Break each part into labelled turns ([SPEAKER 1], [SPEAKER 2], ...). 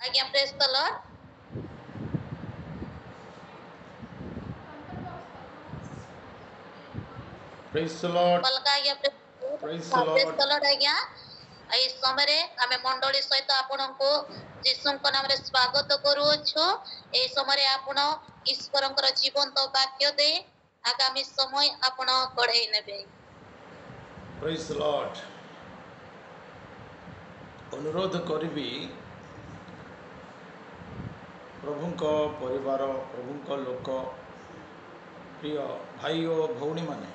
[SPEAKER 1] ଆଜ୍ଞା ପ୍ରେଜ୍ ଦ Lord.
[SPEAKER 2] Praise the Lord.
[SPEAKER 1] କଲକା ଆଜ୍ଞା
[SPEAKER 2] Praise the
[SPEAKER 1] ପ୍ରେଜ୍
[SPEAKER 2] Lord.
[SPEAKER 1] ଦ ଲର୍ଡ ଆଜ୍ଞା। ଏହି ସମୟରେ ଆମେ ମଣ୍ଡଳୀ ସହିତ ଆପଣଙ୍କୁ ଯୀଶୁଙ୍କ ନାମରେ ସ୍ୱାଗତ କରୁଅଛୁ। ଏହି ସମୟରେ ଆପଣ ଈଶ୍ୱରଙ୍କର ଜୀବନ୍ତ ବାକ୍ୟ ଦେଇ ଆଗାମୀ ସମୟ ଆପଣ କଢ଼େଇ ନେବେ।
[SPEAKER 2] Praise the Lord. ଅନୁରୋଧ କରିବି ପ୍ରଭୁଙ୍କ ପରିବାର, ପ୍ରଭୁଙ୍କ ଲୋକ, ପ୍ରିୟ ଭାଇ ଓ ଭଉଣୀମାନେ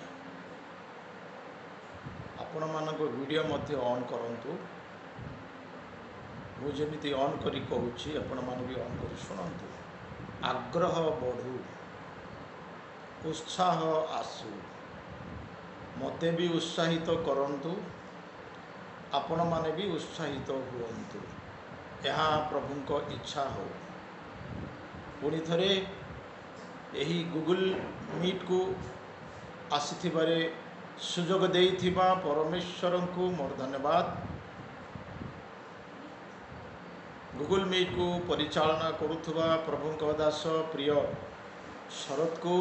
[SPEAKER 2] ଆପଣମାନଙ୍କ ଭିଡ଼ିଓ ମଧ୍ୟ ଅନ୍ କରନ୍ତୁ। ମୁଁ ଯେମିତି ଅନ୍ କରି କହୁଛି ଆପଣମାନେ ବି ଅନ୍ କରି ଶୁଣନ୍ତୁ। ଆଗ୍ରହ ବଢ଼ୁ, ଉତ୍ସାହ ଆସୁ, ମୋତେ ବି ଉତ୍ସାହିତ କରନ୍ତୁ, ଆପଣମାନେ ବି ଉତ୍ସାହିତ ହୁଅନ୍ତୁ। ଏହା ପ୍ରଭୁଙ୍କ ଇଚ୍ଛା ହେଉ। ପୁଣି ଥରେ ଏହି ଗୁଗୁଲ ମିଟ୍କୁ ଆସିଥିବାରେ ସୁଯୋଗ ଦେଇଥିବା ପରମେଶ୍ୱରଙ୍କୁ ମୋର ଧନ୍ୟବାଦ। ଗୁଗୁଲ ମିଟ୍କୁ ପରିଚାଳନା କରୁଥିବା ପ୍ରଭୁଙ୍କ ଦାସ ପ୍ରିୟ ଶରତକୁ,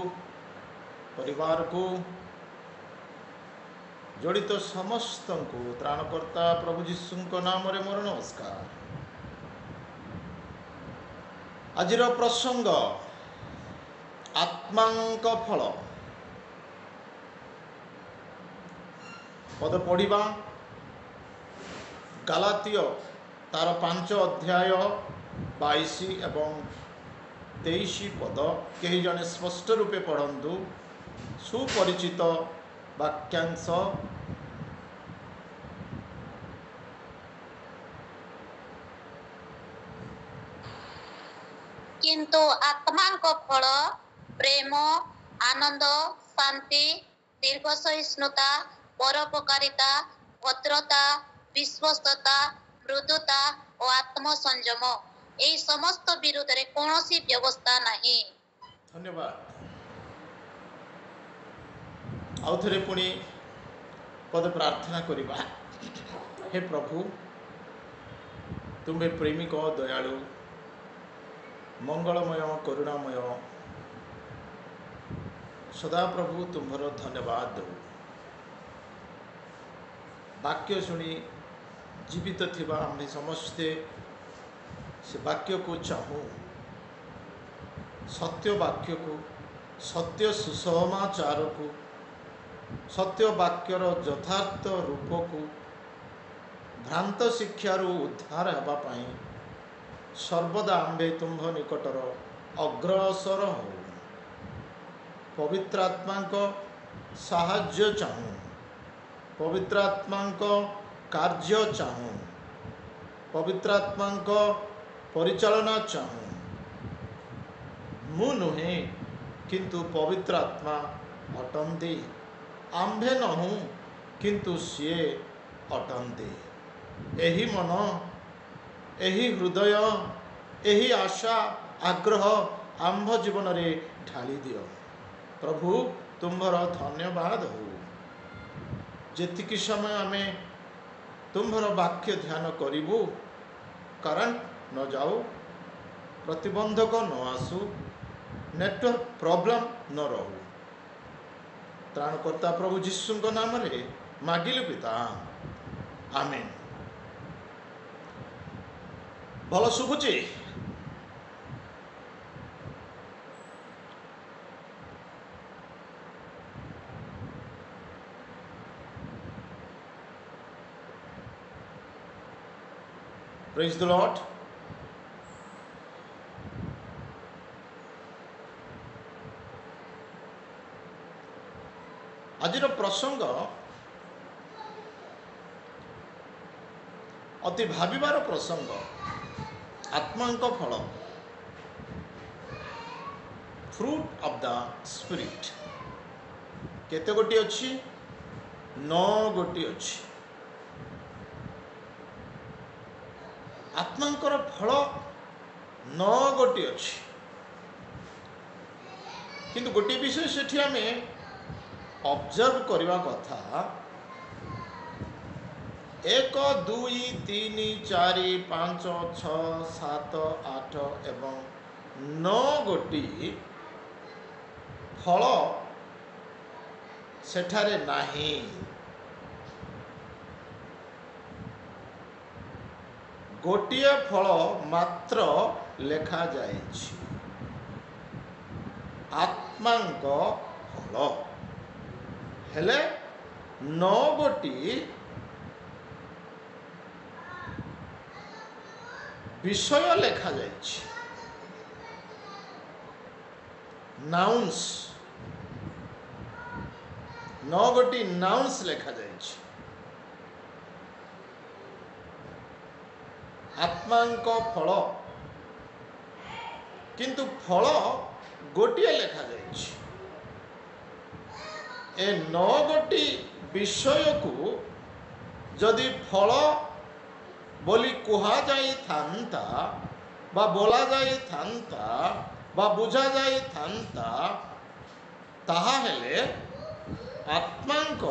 [SPEAKER 2] ପରିବାରକୁ, ଜଡ଼ିତ ସମସ୍ତଙ୍କୁ ତ୍ରାଣକର୍ତ୍ତା ପ୍ରଭୁ ଯୀଶୁଙ୍କ ନାମରେ ମୋର ନମସ୍କାର। ଆଜିର ପ୍ରସଙ୍ଗ ଆତ୍ମାଙ୍କ ଫଳ। ପଦ ପଢ଼ିବା ଗାଲାତୀୟ ତାର 5 ଅଧ୍ୟାୟ 22 ଏବଂ 23 ପଦ। କେହି ଜଣେ ସ୍ପଷ୍ଟ ରୂପେ ପଢ଼ନ୍ତୁ। ସୁପରିଚିତ ବାକ୍ୟାଂଶ।
[SPEAKER 1] କିନ୍ତୁ ଆତ୍ମାଙ୍କ ଫଳ ପ୍ରେମ, ଆନନ୍ଦ, ଶାନ୍ତି, ଦୀର୍ଘ ସହିଷ୍ଣୁତା, ପରୋପକାରିତା, ଭଦ୍ରତା, ବିଶ୍ୱସ୍ତତା, ମୃଦୁତା ଓ ଆତ୍ମସଂଯମ। ଏହି ସମସ୍ତ ବିରୁଦ୍ଧରେ କୌଣସି ବ୍ୟବସ୍ଥା ନାହିଁ।
[SPEAKER 2] ଧନ୍ୟବାଦ। ଆଉ ଥରେ ପୁଣି ପଦ ପ୍ରାର୍ଥନା କରିବା। ହେ ପ୍ରଭୁ, ତୁମେ ପ୍ରେମିକ, ଦୟାଳୁ, ମଙ୍ଗଳମୟ, କରୁଣାମୟ, ସଦାପ୍ରଭୁ ତୁମର ଧନ୍ୟବାଦ ଦେଉ। ବାକ୍ୟ ଶୁଣି ଜୀବିତ ଥିବା ଆମ୍ଭେ ସମସ୍ତେ ସେ ବାକ୍ୟକୁ ଚାହୁଁ। ସତ୍ୟ ବାକ୍ୟକୁ, ସତ୍ୟ ସୁସମାଚାରକୁ, ସତ୍ୟ ବାକ୍ୟର ଯଥାର୍ଥ ରୂପକୁ, ଭ୍ରାନ୍ତ ଶିକ୍ଷାରୁ ଉଦ୍ଧାର ହେବା ପାଇଁ ସର୍ବଦା ଆମ୍ଭେ ତୁମ୍ଭ ନିକଟର ଅଗ୍ରସର ହେଉ। ପବିତ୍ର ଆତ୍ମାଙ୍କ ସାହାଯ୍ୟ ଚାହୁଁ, ପବିତ୍ର ଆତ୍ମାଙ୍କ କାର୍ଯ୍ୟ ଚାହୁଁ, ପବିତ୍ର ଆତ୍ମାଙ୍କ ପରିଚାଳନା ଚାହୁଁ। ମୁଁ ନୁହେଁ, କିନ୍ତୁ ପବିତ୍ର ଆତ୍ମା ଅଟନ୍ତି। ଆମ୍ଭେ ନହୁଁ, କିନ୍ତୁ ସିଏ ଅଟନ୍ତି। ଏହି ମନ, ଏହି ହୃଦୟ, ଏହି ଆଶା ଆଗ୍ରହ ଆମ୍ଭ ଜୀବନରେ ଢାଳି ଦିଅ। ପ୍ରଭୁ ତୁମ୍ଭର ଧନ୍ୟବାଦ ହେଉ। ଯେତିକି ସମୟ ଆମେ ତୁମ୍ଭର ବାକ୍ୟ ଧ୍ୟାନ କରିବୁ, କରେଣ୍ଟ ନ ଯାଉ, ପ୍ରତିବନ୍ଧକ ନ ଆସୁ, ନେଟୱାର୍କ ପ୍ରୋବ୍ଲେମ୍ ନ ରହୁ। ତ୍ରାଣକର୍ତ୍ତା ପ୍ରଭୁ ଯୀଶୁଙ୍କ ନାମରେ ମାଗିଲୁ ପିତା, ଆମେନ୍। ଭଲ ଶୁଭୁଛି? Praise the Lord. ଆଜିର ପ୍ରସଙ୍ଗ ଅତି ଭାବିବାର ପ୍ରସଙ୍ଗ। ଆତ୍ମାଙ୍କ ଫଳ, ଫ୍ରୁଟ୍ ଅଫ୍ ଦ ସ୍ପିରିଟ୍। କେତେ ଗୋଟି ଅଛି? 9 ଗୋଟି ଅଛି। ଆତ୍ମାଙ୍କର ଫଳ 9 ଗୋଟି ଅଛି। କିନ୍ତୁ ଗୋଟିଏ ବିଷୟ ସେଠି ଆମେ ଅବଜର୍ଭ କରିବା କଥା, 1 2 3 4 5 6 7 8 ଏବଂ 9 ଗୋଟି ଫଳ ସେଠାରେ ନାହିଁ। ଗୋଟିଏ ଫଳ ମାତ୍ର ଲେଖାଯାଇଛି, ଆତ୍ମାଙ୍କ ଫଳ। ହେଲେ 9 ଗୋଟି ବିଷୟ ଲେଖାଯାଇଛି, ନାଉନ୍ସ, 9 ଗୋଟି ନାଉନ୍ସ ଲେଖାଯାଇଛି। ଆତ୍ମାଙ୍କ ଫଳ, କିନ୍ତୁ ଫଳ ଗୋଟିଏ ଲେଖାଯାଇଛି। ଏ 9 ଗୋଟି ବିଷୟକୁ ଯଦି ଫଳ ବୋଲି କୁହାଯାଇଥାନ୍ତା ବା ବୋଲାଯାଇଥାନ୍ତା ବା ବୁଝାଯାଇଥାନ୍ତା, ତାହାହେଲେ ଆତ୍ମାଙ୍କ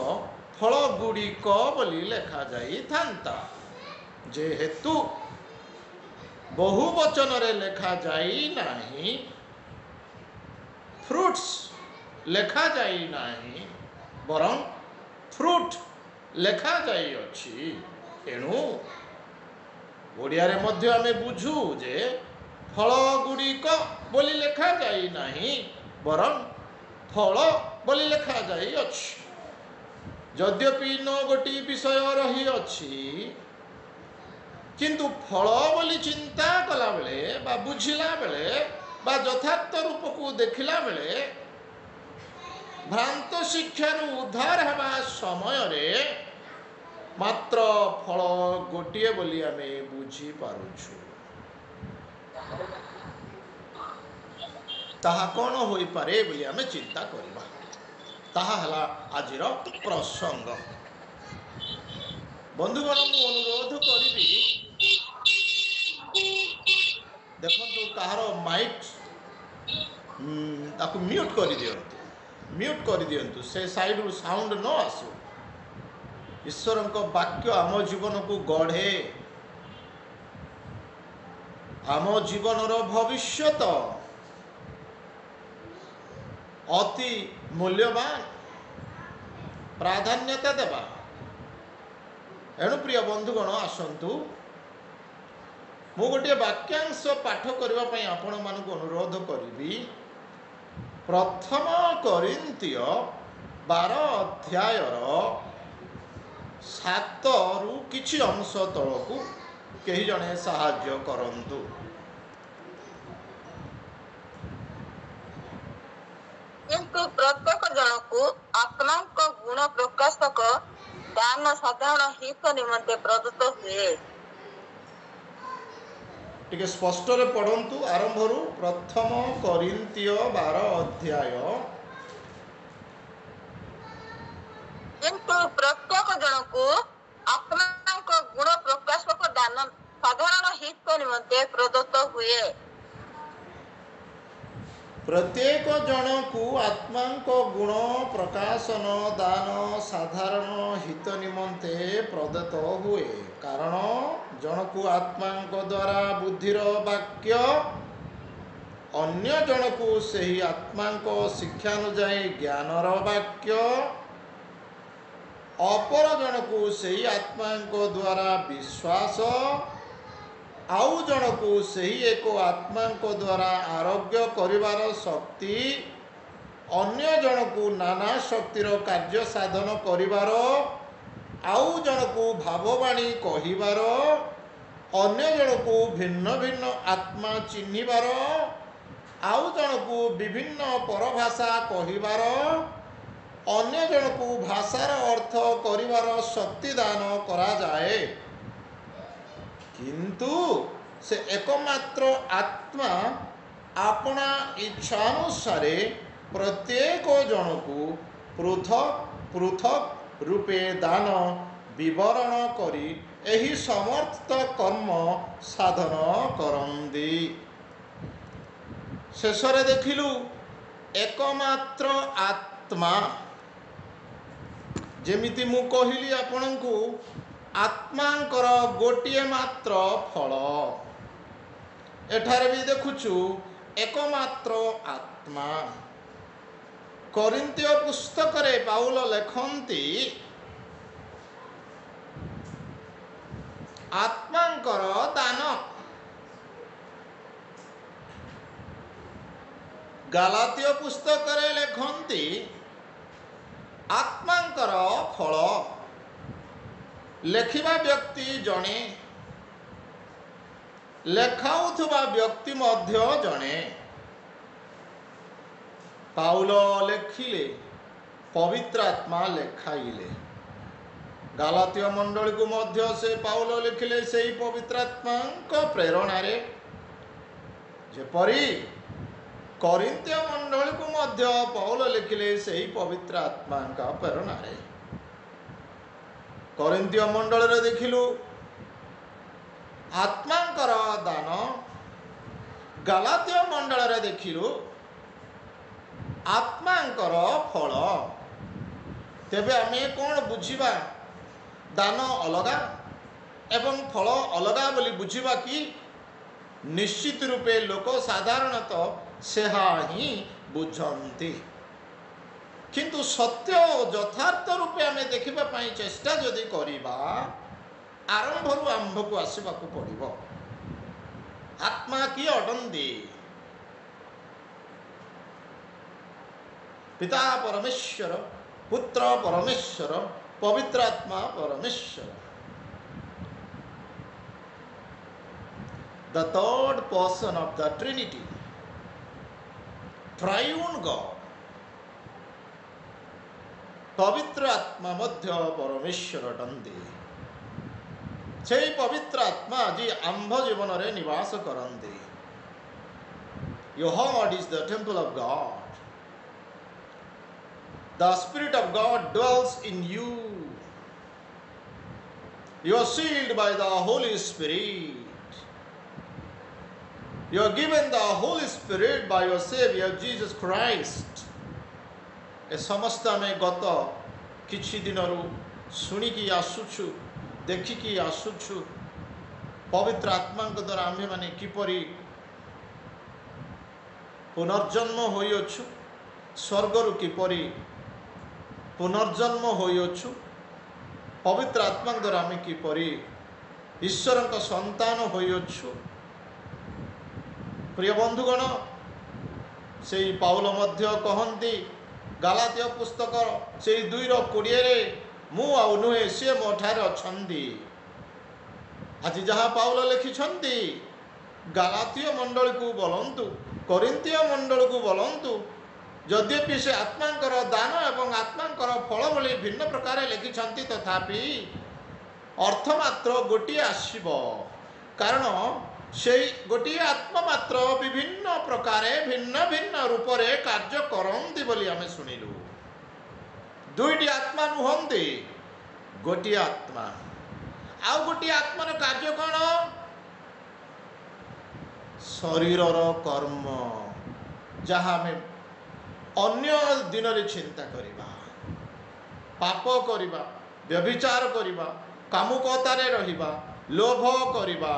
[SPEAKER 2] ଫଳ ଗୁଡ଼ିକ ବୋଲି ଲେଖାଯାଇଥାନ୍ତା। ଯେହେତୁ ବହୁ ବଚନରେ ଲେଖାଯାଇନାହିଁ, ଫ୍ରୁଟ୍ସ ଲେଖାଯାଇନାହିଁ, ବରଂ ଫ୍ରୁଟ୍ ଲେଖାଯାଇଅଛି। ଏଣୁ ଓଡ଼ିଆରେ ମଧ୍ୟ ଆମେ ବୁଝୁ ଯେ ଫଳ ଗୁଡ଼ିକ ବୋଲି ଲେଖାଯାଇନାହିଁ, ବରଂ ଫଳ ବୋଲି ଲେଖାଯାଇଅଛି। ଯଦ୍ୟପି 9 ଗୋଟି ବିଷୟ ରହିଅଛି, କିନ୍ତୁ ଫଳ ବୋଲି ଚିନ୍ତା କଲାବେଳେ ବା ବୁଝିଲା ବେଳେ ବା ଯଥାର୍ଥ ରୂପକୁ ଦେଖିଲା ବେଳେ, ଭ୍ରାନ୍ତ ଶିକ୍ଷାରୁ ଉଦ୍ଧାର ହେବା ସମୟରେ ମାତ୍ର ଫଳ ଗୋଟିଏ ବୋଲି ଆମେ ବୁଝିପାରୁଛୁ। ତାହା କ'ଣ ହୋଇପାରେ ବୋଲି ଆମେ ଚିନ୍ତା କରିବା। ତାହା ହେଲା ଆଜିର ପ୍ରସଙ୍ଗ। ବନ୍ଧୁଗଣ, ମୁଁ ଅନୁରୋଧ କରିବି, ଦେଖନ୍ତୁ କାହାର ମାଇକ୍ ତାକୁ ମ୍ୟୁଟ୍ କରିଦିଅନ୍ତୁ, ମ୍ୟୁଟ୍ କରିଦିଅନ୍ତୁ, ସେ ସାଇଡ଼ରୁ ସାଉଣ୍ଡ ନ ଆସୁ। ଈଶ୍ୱରଙ୍କ ବାକ୍ୟ ଆମ ଜୀବନକୁ ଗଢ଼େ, ଆମ ଜୀବନର ଭବିଷ୍ୟତ ଅତି ମୂଲ୍ୟବାନ, ପ୍ରାଧାନ୍ୟତା ଦେବା। ଏଣୁ ପ୍ରିୟ ବନ୍ଧୁଗଣ, ଆସନ୍ତୁ ମୁଁ ଗୋଟିଏ ବାକ୍ୟାଂଶ ପାଠ କରିବା ପାଇଁ ଆପଣମାନଙ୍କୁ ଅନୁରୋଧ କରିବି। ପ୍ରଥମ କରିନ୍ଥିୟ 12 ଅଧ୍ୟାୟର 7ରୁ କିଛି ଅଂଶ ତଳକୁ କେହି ଜଣେ ସାହାଯ୍ୟ କରନ୍ତୁ।
[SPEAKER 3] କିନ୍ତୁ ପ୍ରତ୍ୟେକ ଜଣକୁ ଆତ୍ମାଙ୍କ ଗୁଣ ପ୍ରକାଶକ ଦାନ ସାଧାରଣ ହିତ ନିମନ୍ତେ ପ୍ରଦତ୍ତ ହୁଏ।
[SPEAKER 2] ଟିକେ ସ୍ପଷ୍ଟରେ ପଢ଼ନ୍ତୁ ଆରମ୍ଭରୁ। ପ୍ରଥମ କରିନ୍ଥିୟ 12 ଅଧ୍ୟାୟ।
[SPEAKER 3] କିନ୍ତୁ ପ୍ରତ୍ୟେକ ଜଣକୁ ଆତ୍ମାଙ୍କ ଗୁଣ ପ୍ରକାଶକ ଦାନ ସାଧାରଣ ହିତ ନିମନ୍ତେ ପ୍ରଦତ୍ତ ହୁଏ।
[SPEAKER 2] ପ୍ରତ୍ୟେକ ଜଣକୁ ଆତ୍ମାଙ୍କ ଗୁଣ ପ୍ରକାଶନ ଦାନ ସାଧାରଣ ହିତ ନିମନ୍ତେ ପ୍ରଦତ୍ତ ହୁଏ। କାରଣ ଜଣକୁ ଆତ୍ମାଙ୍କ ଦ୍ୱାରା ବୁଦ୍ଧିର ବାକ୍ୟ, ଅନ୍ୟ ଜଣକୁ ସେହି ଆତ୍ମାଙ୍କ ଶିକ୍ଷାନୁଯାୟୀ ଜ୍ଞାନର ବାକ୍ୟ, ଅପର ଜଣକୁ ସେହି ଆତ୍ମାଙ୍କ ଦ୍ୱାରା ବିଶ୍ୱାସ, ଆଉ ଜଣକୁ ସେହି ଏକ ଆତ୍ମାଙ୍କ ଦ୍ୱାରା ଆରୋଗ୍ୟ କରିବାର ଶକ୍ତି, ଅନ୍ୟ ଜଣକୁ ନାନା ଶକ୍ତିର କାର୍ଯ୍ୟ ସାଧନ କରିବାର, ଆଉ ଜଣକୁ ଭାବବାଣୀ କହିବାର, ଅନ୍ୟ ଜଣକୁ ଭିନ୍ନ ଭିନ୍ନ ଆତ୍ମା ଚିହ୍ନିବାର, ଆଉ ଜଣକୁ ବିଭିନ୍ନ ପରଭାଷା କହିବାର, ଅନ୍ୟ ଜଣକୁ ଭାଷାର ଅର୍ଥ କରିବାର ଶକ୍ତି ଦାନ କରାଯାଏ। କିନ୍ତୁ ସେ ଏକମାତ୍ର ଆତ୍ମା ଆପଣା ଇଚ୍ଛାନୁସାରେ ପ୍ରତ୍ୟେକ ଜଣକୁ ପୃଥକ୍ ପୃଥକ୍ ରୂପେ ଦାନ ବିବରଣ କରି ଏହି ସମସ୍ତ କର୍ମ ସାଧନ କରନ୍ତି। ଶେଷରେ ଦେଖିଲୁ ଏକମାତ୍ର ଆତ୍ମା। ଯେମିତି ମୁଁ କହିଲି ଆପଣଙ୍କୁ, आत्मांकर गोटे मात्र फल एठारे भी देखुचु एकमात्र आत्मा कोरिन्थीय पुस्तक रे पाउल लेखन्ति आत्मांकर दान गालातीय पुस्तक रे लेखन्ति आत्मांकर फल लेखिबा व्यक्ति जणे लेखाउथुबा व्यक्ति मध्य जणे पाउल लेखिले पवित्र आत्मा लेखाइले गालातीय मंडली को मध्य से पाउल लिखिले से पवित्र आत्मा को प्रेरणा रे जेपरी कोरिन्थीय मंडली को मध्य पाउल लिखिले से पवित्र आत्मा का प्रेरणा रे कोरिन्थीय मंडल रे देखिलु आत्मांकर दान गालातीय मंडल रे देखिलु आत्मांकर फल तेबे आमे कोन बुझिबा दान अलगा एवं फल अलगा बोली बुझिबा कि निश्चित रूपे लोक साधारणतः सेहा ही बुझंती किंतु सत्य और यथार्थ रूपे आमे देखिबा पई चेष्टा जदि करिबा आरंभरू आरंभ को आसवा को पड़िबो आत्मा की अटंती पिता परमेश्वर पुत्र परमेश्वर पवित्र आत्मा परमेश्वर the third person of the Trinity triune God पवित्र आत्मा मध्य परमेश्वर अटंती से पवित्र आत्मा जी आंभ जीवन रे निवास करंती Your heart is the temple of God. The Spirit of God dwells in you. You are sealed by the Holy Spirit. You are given the Holy Spirit by your Savior Jesus Christ. ए समस्त में गत किछि दिनरु सुनिकी आसुछु देखिकी आसुछु पवित्र आत्मा द्वारा आम्भे माने किपरि पुनर्जन्म होइअछु स्वर्गरु किपरि पुनर्जन्म होइअछु पवित्र आत्मा द्वारा आमे किपरि ईश्वरक संतान होइअछु प्रिय बंधुगण से पाउल मध्य कहन्ति गालातीय पुस्तक से 2:20 रे मु आउ नुहे से मोठारे अछंदी आज जहाँ पाउल लिखिछंती गालातीय मंडल को बोलंतु कोरिन्थीय मंडल को बोलंतु यद्यपि से आत्मांकर दान एवं आत्मांकर फल भली भिन्न प्रकार लिखिछंती तथापि अर्थ मात्र गोटे आसीबो कारण से गोटे आत्मा मात्र विभिन्न प्रकारे भिन्न भिन्न रूप रे कार्य करंती बोली आमे सुनिलु दुईटी आत्मा नुहंती गोटे आत्मा आउ गोटे आत्मार कार्य कौन शरीरर कर्म जहाँ आमे अन्य दिन रे चिंता करिबा पाप करिबा व्यभिचार करिबा कामुकतारे रहिबा लोभ करिबा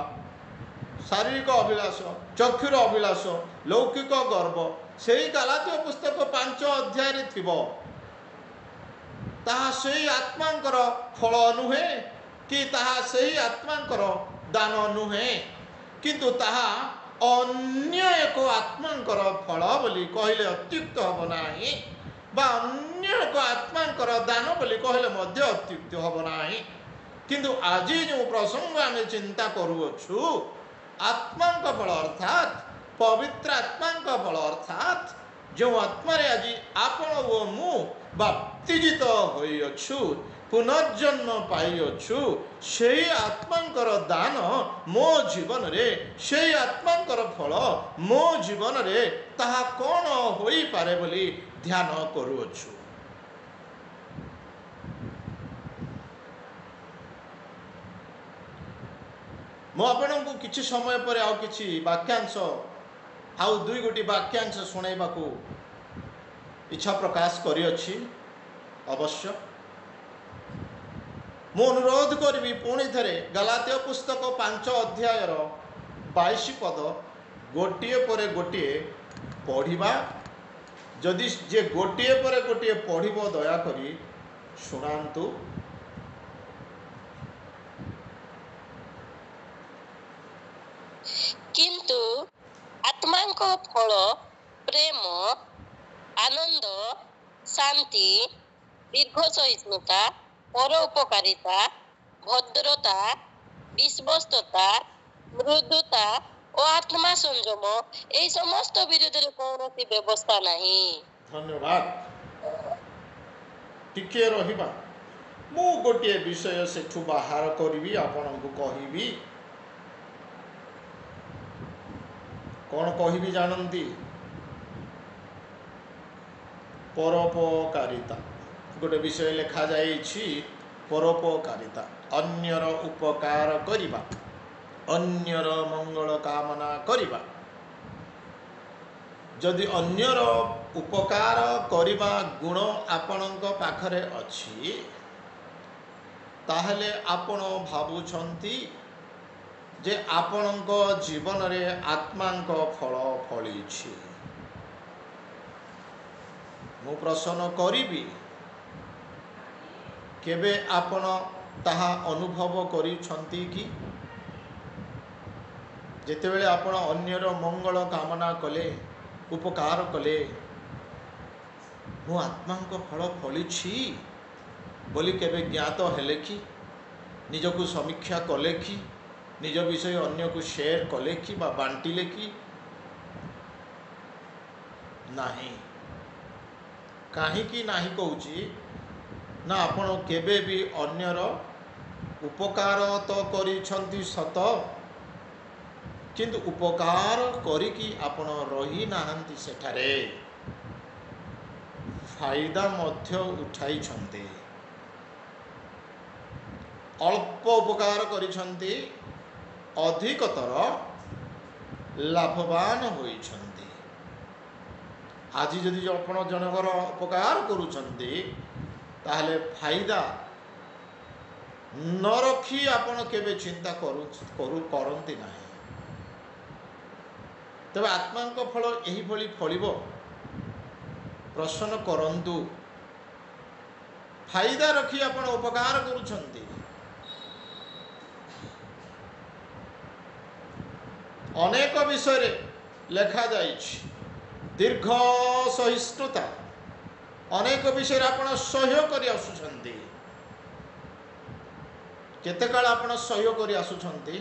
[SPEAKER 2] शारीरिक अभिलाष चक्षुर अभिलाष लौकिक गर्व से गालातीय पुस्तक 5 अध्याय रे थिबो ताहा सेही आत्मांकर फल नुहे कि ताहा सेही आत्मांकर दान नुहे किंतु ताहा अन्य एक आत्मांकर फल बोली कहले अत्युक्त हब नाही बा अन्य एक आत्मांकर दान बोली कहले मध्य अत्युक्त हब नाही किंतु आज जो प्रसंग आमे चिंता करूछु आत्मांक फल अर्थात पवित्र आत्मांक फल अर्थात जो आत्मा रे आज आपण ओ मु बाप्तिजित होइअछु पुनर्जन्म पाइअछु सेही आत्मांकर दान मो जीवन रे सेही आत्मांकर फल मो जीवन रे ताहा कोन होई पारे बोली ध्यान करूअछु मो आपण को किछि समय पर आउ किछि वाक्यांश आउ 2 वाक्यांश सुनाइबा को इच्छा प्रकाश करिअछि अवश्य ମୁଁ ଅନୁରୋଧ କରିବି ପୁଣି ଥରେ ଗଲାତୀୟ ପୁସ୍ତକ 5 ଅଧ୍ୟାୟର 22 ପଦ ଗୋଟିଏ ପରେ ଗୋଟିଏ ପଢ଼ିବା। ଯଦି ଯେ ଗୋଟିଏ ପରେ ଗୋଟିଏ ପଢ଼ିବ ଦୟାକରି ଶୁଣାନ୍ତୁ।
[SPEAKER 4] କିନ୍ତୁ ଆତ୍ମାଙ୍କ ଫଳ ପ୍ରେମ, ଆନନ୍ଦ, ଶାନ୍ତି, ଦୀର୍ଘ ସହିଷ୍ଣୁତା, ପରୋପକାରିତା, ଭଦ୍ରତା, ବିଶ୍ୱସ୍ତତା, ମୃଦୁତା ଓ ଆତ୍ମା ସଂଯମ, ଏହି ସମସ୍ତ ବିରୁଦ୍ଧରେ କୌଣସି ବ୍ୟବସ୍ଥା ନାହିଁ।
[SPEAKER 2] ଧନ୍ୟବାଦ। ଟିକେ ରହିବା। ମୁଁ ଗୋଟିଏ ବିଷୟ ସେଠୁ ବାହାର କରିବି, ଆପଣଙ୍କୁ କହିବି। କ'ଣ କହିବି ଜାଣନ୍ତି? ପରୋପକାରିତା। ଗୋଟେ ବିଷୟ ଲେଖାଯାଇଛି ପରୋପକାରିତା, ଅନ୍ୟର ଉପକାର କରିବା, ଅନ୍ୟର ମଙ୍ଗଳ କାମନା କରିବା। ଯଦି ଅନ୍ୟର ଉପକାର କରିବା ଗୁଣ ଆପଣଙ୍କ ପାଖରେ ଅଛି, ତାହେଲେ ଆପଣ ଭାବୁଛନ୍ତି ଯେ ଆପଣଙ୍କ ଜୀବନରେ ଆତ୍ମାଙ୍କ ଫଳ ଫଳିଛି। ମୁଁ ପ୍ରଶ୍ନ କରିବି, କେବେ ଆପଣ ତାହା ଅନୁଭବ କରିଛନ୍ତି କି? ଯେତେବେଳେ ଆପଣ ଅନ୍ୟର ମଙ୍ଗଳ କାମନା କଲେ, ଉପକାର କଲେ, ମୁଁ ଆତ୍ମାଙ୍କ ଫଳ ଫଳିଛି ବୋଲି କେବେ ଜ୍ଞାତ ହେଲେ କି? ନିଜକୁ ସମୀକ୍ଷା କଲେ କି? ନିଜ ବିଷୟ ଅନ୍ୟକୁ ସେୟାର କଲେ କି ବା ବାଣ୍ଟିଲେ କି? ନାହିଁ। କାହିଁକି ନାହିଁ କହୁଛି ନା, ଆପଣ କେବେ ବି ଅନ୍ୟର ଉପକାର ତ କରିଛନ୍ତି ସତ, କିନ୍ତୁ ଉପକାର କରିକି ଆପଣ ରହିନାହାନ୍ତି, ସେଠାରେ ଫାଇଦା ମଧ୍ୟ ଉଠାଇଛନ୍ତି। ଅଳ୍ପ ଉପକାର କରିଛନ୍ତି, ଅଧିକତର ଲାଭବାନ ହୋଇଛନ୍ତି। ଆଜି ଯଦି ଆପଣ ଜଣଙ୍କର ଉପକାର କରୁଛନ୍ତି, ତାହେଲେ ଫାଇଦା ନ ରଖି ଆପଣ କେବେ ଚିନ୍ତା କରନ୍ତି ନାହିଁ। ତେବେ ଆତ୍ମାଙ୍କ ଫଳ ଏହିଭଳି ଫଳିବ। ପ୍ରଶ୍ନ କରନ୍ତୁ, ଫାଇଦା ରଖି ଆପଣ ଉପକାର କରୁଛନ୍ତି? ଅନେକ ବିଷୟରେ ଲେଖାଯାଇଛି ଦୀର୍ଘ ସହିଷ୍ଣୁତା। ଅନେକ ବିଷୟରେ ଆପଣ ସହ୍ୟ କରି ଆସୁଛନ୍ତି। କେତେକାଳ ଆପଣ ସହ୍ୟ କରି ଆସୁଛନ୍ତି?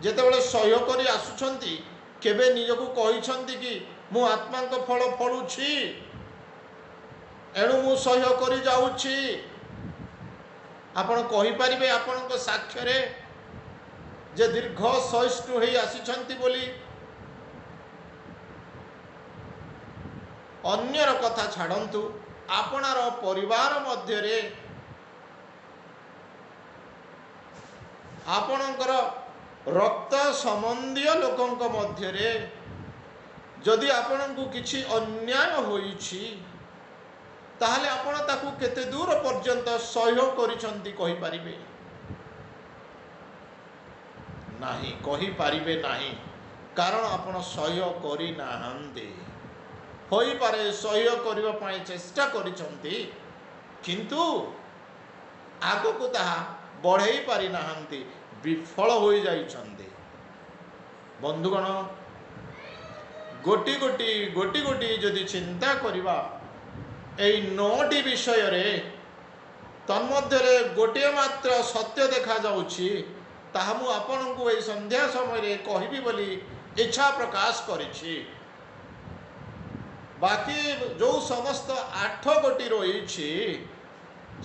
[SPEAKER 2] ଯେତେବେଳେ ସହ୍ୟ କରି ଆସୁଛନ୍ତି, କେବେ ନିଜକୁ କହିଛନ୍ତି କି ମୁଁ ଆତ୍ମାଙ୍କ ଫଳ ଫଳୁଛି, ଏଣୁ ମୁଁ ସହ୍ୟ କରି ଯାଉଛି? ଆପଣ କହିପାରିବେ ଆପଣଙ୍କ ସାକ୍ଷ୍ୟରେ ଯେ ଦୀର୍ଘ ସହିଷ୍ଣୁ ହୋଇ ଆସିଛନ୍ତି ବୋଲି? ଅନ୍ୟର କଥା ଛାଡ଼ନ୍ତୁ, ଆପଣର ପରିବାର ମଧ୍ୟରେ, ଆପଣଙ୍କର ରକ୍ତ ସମ୍ବନ୍ଧୀୟ ଲୋକଙ୍କ ମଧ୍ୟରେ ଯଦି ଆପଣଙ୍କୁ କିଛି ଅନ୍ୟାୟ ହୋଇଛି, ତାହେଲେ ଆପଣ ତାକୁ କେତେ ଦୂର ପର୍ଯ୍ୟନ୍ତ ସହ୍ୟ କରିଛନ୍ତି କହିପାରିବେ? ନାହିଁ, କହିପାରିବେ ନାହିଁ, କାରଣ ଆପଣ ସହ୍ୟ କରିନାହାନ୍ତି। ହୋଇପାରେ ସହ୍ୟ କରିବା ପାଇଁ ଚେଷ୍ଟା କରିଛନ୍ତି, କିନ୍ତୁ ଆଗକୁ ତାହା ବଢ଼େଇ ପାରିନାହାନ୍ତି, ବିଫଳ ହୋଇଯାଇଛନ୍ତି। ବନ୍ଧୁଗଣ, ଗୋଟି ଗୋଟି ଯଦି ଚିନ୍ତା କରିବା ଏହି 9ଟି ବିଷୟରେ, ତନ୍ମଧ୍ୟରେ ଗୋଟିଏ ମାତ୍ର ସତ୍ୟ ଦେଖାଯାଉଛି, ତାହା ମୁଁ ଆପଣଙ୍କୁ ଏହି ସନ୍ଧ୍ୟା ସମୟରେ କହିବି ବୋଲି ଇଚ୍ଛା ପ୍ରକାଶ କରିଛି। ବାକି ଯେଉଁ ସମସ୍ତ 8 ଗୋଟି ରହିଛି,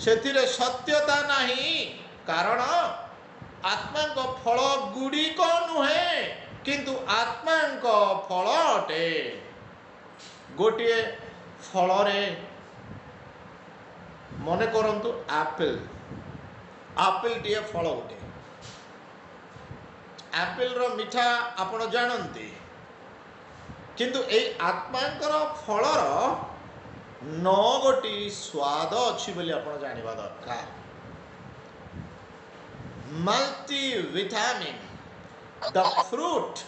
[SPEAKER 2] ସେଥିରେ ସତ୍ୟତା ନାହିଁ, କାରଣ ଆତ୍ମାଙ୍କ ଫଳ ଗୁଡ଼ିକ ନୁହେଁ, କିନ୍ତୁ ଆତ୍ମାଙ୍କ ଫଳ ଅଟେ। ଗୋଟିଏ ଫଳରେ ମନେ କରନ୍ତୁ ଆପେଲଟିଏ ଫଳ ଅଟେ। ଆପେଲର ମିଠା ଆପଣ ଜାଣନ୍ତି, କିନ୍ତୁ ଏହି ଆତ୍ମାଙ୍କର ଫଳର 9 ଗୋଟି ସ୍ୱାଦ ଅଛି ବୋଲି ଆପଣ ଜାଣିବା ଦରକାର। multivitamin. The fruit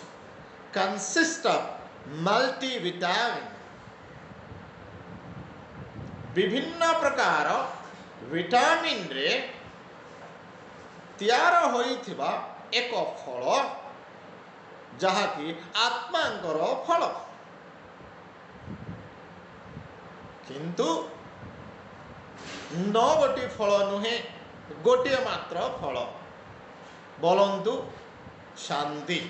[SPEAKER 2] consists of multivitamin. विभिन्न प्रकार विटामिन रे तैयार होइथिबा एक फल जहाँकि आत्मांकर फल, किंतु 9 फल नुहे, गोटे मात्र फल। बोलंतु शांति।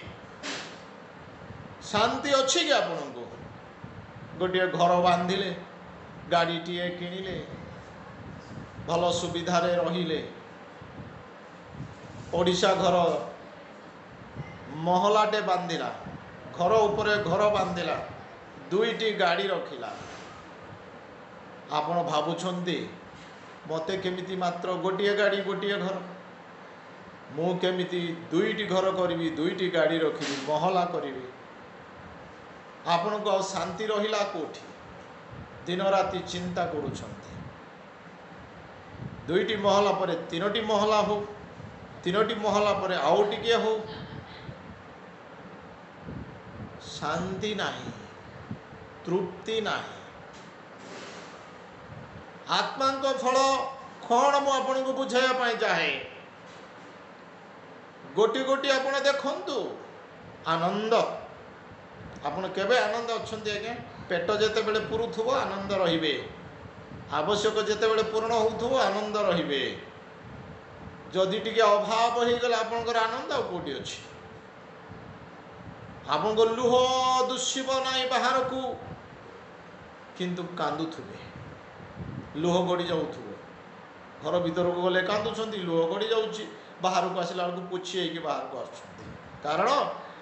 [SPEAKER 2] शांति अच्छी कि आपन को? गोटे घर बांधिले, गाड़ीटीए किणिले, भल सुविधा रहिले, ओडिशा घर महलाटे बांधिला, घर उपरे घर बांधिला, 2टी गाड़ी रखिला। आपण भावुछंती मते केमिति मात्र गोटे गाड़ी गोटे घर, मु केमिति 2टी घर करी, 2टी गाड़ी रखी, महला करी। आपण को शांति रहिला कोठी? दिन राति चिंता करूछंती। 2टी महला पर 3टी महला हो, 3टी महला पर आउ टिके हो, शांति नाही, तृप्ति नाही। आत्मा को फल कौन मु आपन को बुझाया पाई चाहे? गोटी गोटी आपण देखंतु, आनंद। आपण केबे आनंद अछंती आज्ञा? पेट जेते बेले पुरुथुबो आनंद रहिबे, आवश्यक जेते बेले पूर्ण होउथुबो आनंद रहिबे। जदि टिके अभाव हो गला आपनकर आनंद आ कोटी अछि? आपन को लुह दुष्यब नाही बाहर को, किंतु कांदुथुबे, लुह गड़ी जाउथुबो। घर भीतर को गले कांदुछंती, लुह गड़ी जाउची, बाहर को आसिला को पुछि हेकि बाहर को आछंती। कारण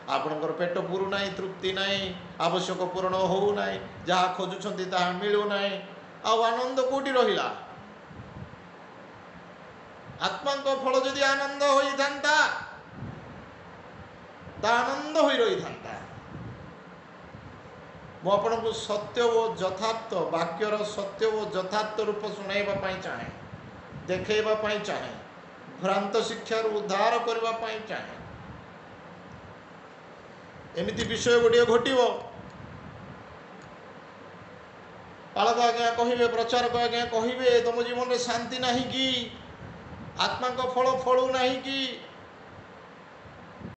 [SPEAKER 2] आपनकर पेट पूरु नाही, तृप्ति नाही, आवश्यक पूर्ण हो नाही, जहाँ खोजुछंती ताहा मिलु नाही, आ आनंद कोटी रहिला? आत्मा को फल जदि आनंद होई थांता, ता आनंद होई रही थांता। मु आपन को सत्य व यथार्थ वाक्यर सत्य व यथार्थ रूप सुनाइबा पाई चाहे, देखैबा पाई चाहे, भ्रांत शिक्षा उद्धार करबा पाई चाहे। एमिति विषय गोटे घटिव, पालक आज्ञा कहिबे, प्रचारक आज्ञा कहिबे, तुम जीवन में शांति नहीं कि? आत्मा को फल फलू नहीं कि?